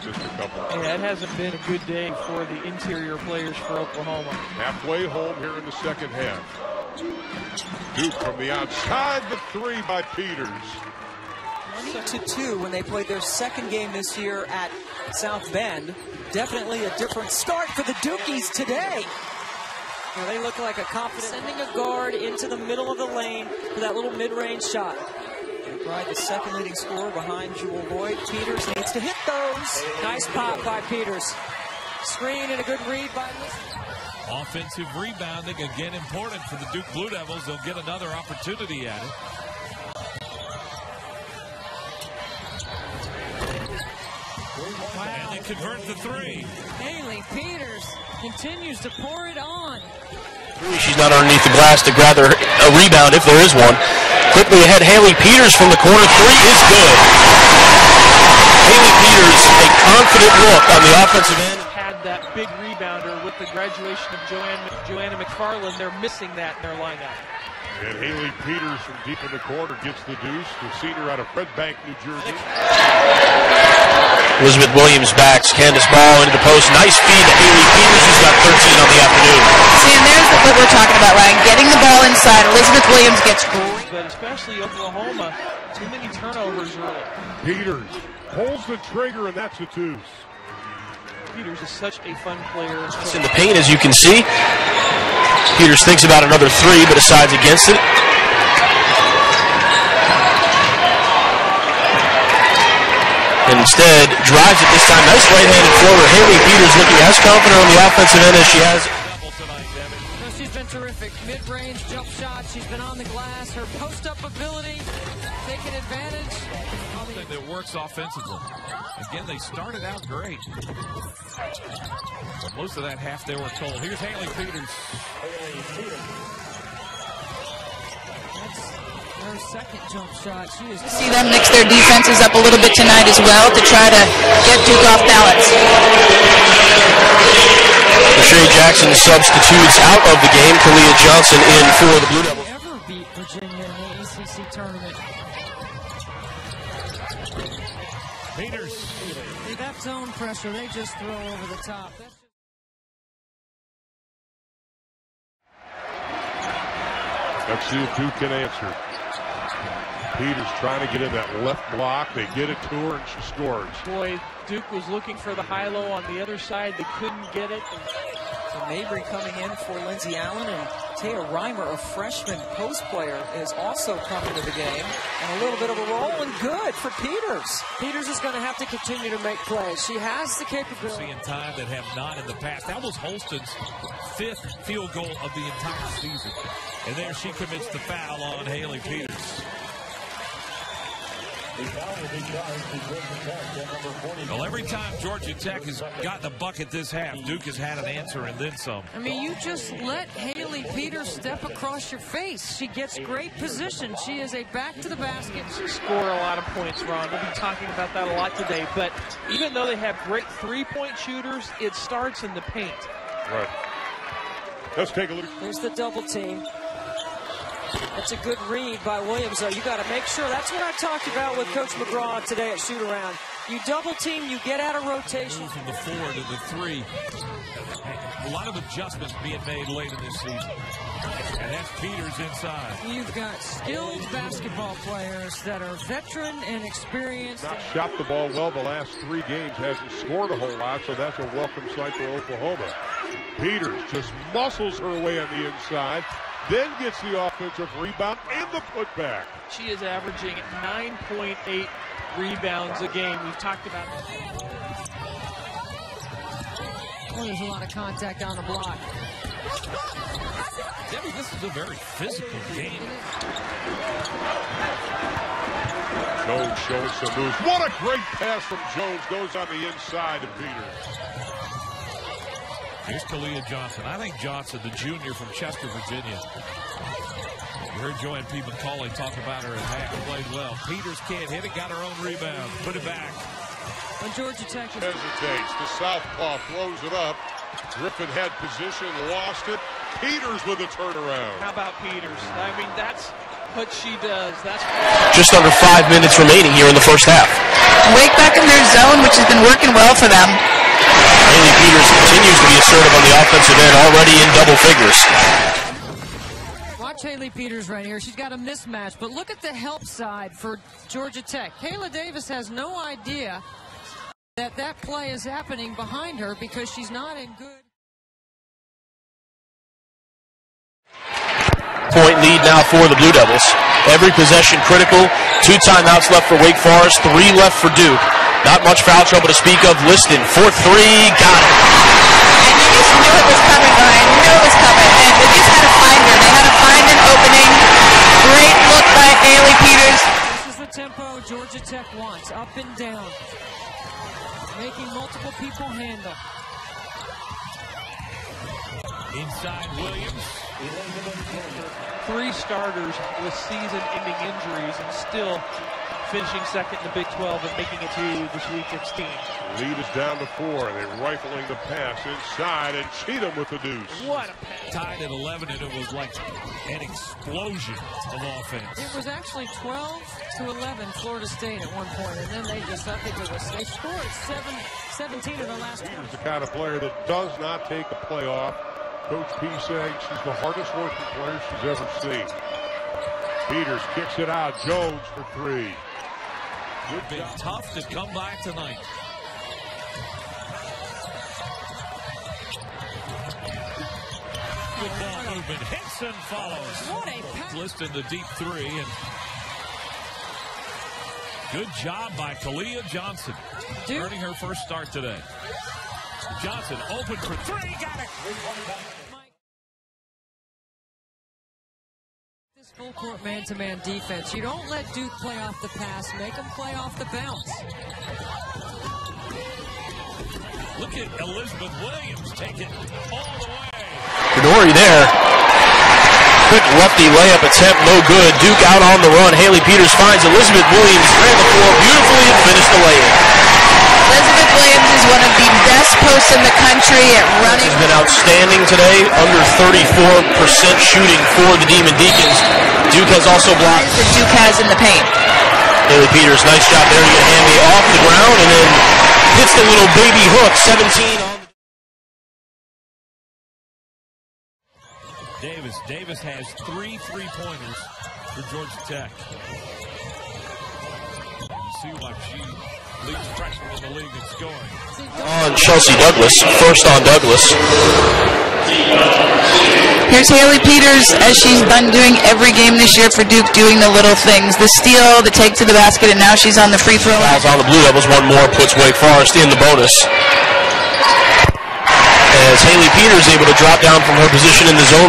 missed a couple. And that hasn't been a good day for the interior players for Oklahoma. Halfway home here in the second half. Duke from the outside, the three by Peters. 20-2 when they played their second game this year at South Bend. Definitely a different start for the Dukies today. Now they look like a confident, sending a guard into the middle of the lane for that little mid-range shot. McBride, the second leading scorer behind Jewel Lloyd. Peters needs to hit those. Nice pop by Peters. Screen and a good read by Liston. Offensive rebounding, again important for the Duke Blue Devils. They'll get another opportunity at it. And they convert the three. Haley Peters continues to pour it on. She's not underneath the glass to grab a rebound if there is one. Quickly ahead, Haley Peters from the corner. Three is good. Haley Peters, a confident look on the offensive end. Had that big rebounder with the graduation of Joanna McFarland. They're missing that in their lineup. And Haley Peters from deep in the corner gets the deuce. The senior out of Red Bank, New Jersey. Elizabeth Williams backs Candace Ball into the post. Nice feed to Haley Peters, who's got 13 on the afternoon. See, and there's what we're talking about, Ryan. Getting the ball inside. Elizabeth Williams gets great. But especially Oklahoma, too many turnovers early. Peters pulls the trigger, and that's a deuce. Peters is such a fun player. In the paint, as you can see. Peters thinks about another three, but decides against it. And instead, drives it this time. Nice right-handed floater. Haley Peters looking as confident on the offensive end as she has. No, she's been terrific. Mid-range jump shot. She's been on the glass. Her post-up ability, taking advantage. Something that works offensively. Again, they started out great. But most of that half they were told. Here's Haley Peters. That's her second jump shot. She is. See them mix their defenses up a little bit tonight as well to try to get Duke off balance. Lachey Jackson substitutes out of the game. Kalia Johnson in for the Blue Devils. Ever beat Virginia in the ACC tournament. Peters. See, that zone pressure, they just throw over the top. Let's see if Duke can answer. Peters trying to get in that left block. They get it to her, and she scores. Boy, Duke was looking for the high-low on the other side. They couldn't get it. So Mabry coming in for Lindsay Allen, and Taya Reimer, a freshman post player, is also coming to the game. And a little bit of a roll, and good for Peters. Peters is going to have to continue to make plays. She has the capability. Seeing time that have not in the past. That was Holston's 5th field goal of the entire season. And there she commits the foul on Haley Peters. Well, every time Georgia Tech has gotten a bucket this half, Duke has had an answer and then some. I mean, you just let Haley Peters step across your face. She gets great position. She is a back to the basket. She score a lot of points, Ron. We'll be talking about that a lot today. But even though they have great three-point shooters, it starts in the paint. Right. Let's take a look. There's the double team. That's a good read by Williams, though. You got to make sure. That's what I talked about with Coach McGraw today at shoot-around. You double team, you get out of rotation. Move from the 4 to the 3. A lot of adjustments being made late in this season. And that's Peters inside. You've got skilled basketball players that are veteran and experienced. Not shot the ball well the last 3 games. Hasn't scored a whole lot, so that's a welcome sight for Oklahoma. Peters just muscles her way on the inside. Then gets the offensive rebound and the putback. She is averaging 9.8 rebounds a game. We've talked about it. Oh, there's a lot of contact on the block. Debbie, this is a very physical game. Jones showing some moves. What a great pass from Jones. Goes on the inside to Peters. Here's Kalia Johnson. I think Johnson, the junior from Chester, Virginia. You heard Joanne P. McCauley talk about her at half. Played well. Peters can't hit it. Got her own rebound. Put it back. When Georgia Tech hesitates. The southpaw throws it up. Griffin had position, lost it. Peters with a turnaround. How about Peters? I mean, that's what she does. That's Just under 5 minutes remaining here in the first half. Wake back in their zone, which has been working well for them. Haley Peters continues to be assertive on the offensive end, already in double figures. Watch Haley Peters right here. She's got a mismatch, but look at the help side for Georgia Tech. Kayla Davis has no idea that that play is happening behind her because she's not in good. Point lead now for the Blue Devils. Every possession critical. 2 timeouts left for Wake Forest, 3 left for Duke. Not much foul trouble to speak of. Liston for 3, got it. And you just knew it was coming, Ryan. You knew it was coming. And they just had to find her. They had to find an opening. Great look by Haley Peters. This is the tempo Georgia Tech wants, up and down. Making multiple people handle. Inside Williams. 3 starters with season-ending injuries and still finishing second in the Big 12 and making it to the Sweet 16. Lead is down to 4. They're rifling the pass inside, and Cheatham with the deuce. What a pass. Tied at 11, and it was like an explosion of offense. It was actually 12-11 Florida State at one point, and then they just, I think it was, they scored 17 in the last She's the kind of player that does not take a play off. Coach P saying she's the hardest working player she's ever seen. Peters kicks it out. Jones for 3. Been tough to come by tonight. Good ball movement. Henson follows. What a pass. Liston the deep 3, and good job by Kalia Johnson, earning her first start today. Johnson open for 3, got it. This full court man-to-man defense. You don't let Duke play off the pass. Make them play off the bounce. Look at Elizabeth Williams take it all the way. Benori there. Quick lefty layup attempt, no good. Duke out on the run. Haley Peters finds Elizabeth Williams, ran the floor beautifully and finished the layup. Elizabeth Williams is one of the best posts in the country at running. She's been outstanding today, under 34% shooting for the Demon Deacons. Duke has also blocked. That Duke has in the paint. Haley Peters, nice job there to get Hamby off the ground and then hits the little baby hook, 17 on the Davis has 3 3-pointers for Georgia Tech. You see why she leads freshman in the league in scoring. on Chelsea Douglas, first on Douglas. Here's Haley Peters, as she's done doing every game this year for Duke, doing the little things. The steal, the take to the basket, and now she's on the free throw line. Fouls on the Blue Devils, one more puts Wake Forest in the bonus. As Haley Peters able to drop down from her position in the zone.